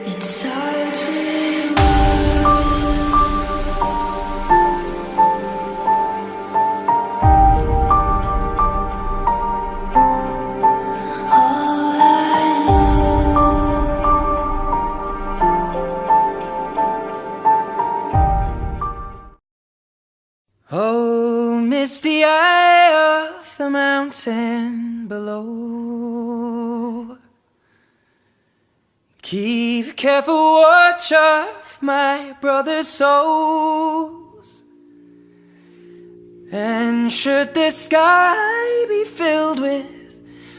It starts with all I know. Oh, misty eye of the mountain below, keep careful watch of my brother's souls. And should the sky be filled with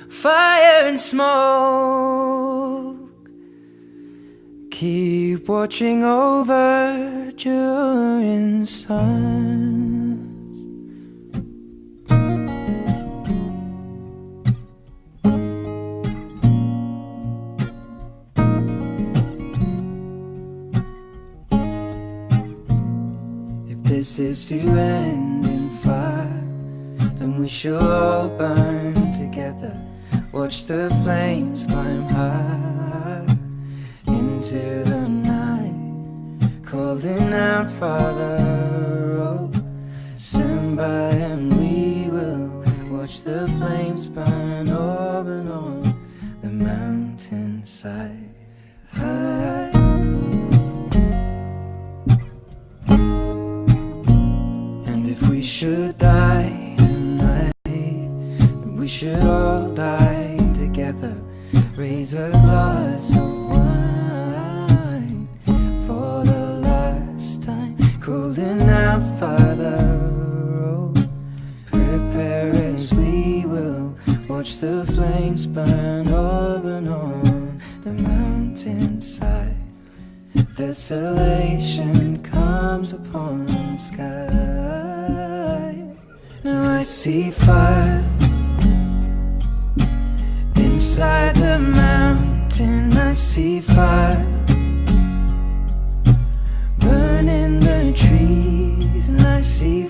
fire and smoke, keep watching over during suns. If this is to end in fire, then we shall all burn together. Watch the flames climb high into the night, calling out, Father, oh, stand by and we will watch the flames burn over and on the mountainside. And if we should die tonight, we should all die together. Raise a glass of wine for the last time, calling out, Father, oh, prepare as we will watch the flames burn over and on the mountainside. Desolation comes upon the sky. Now I see fire inside the mountain. I see fire burning the trees, and I see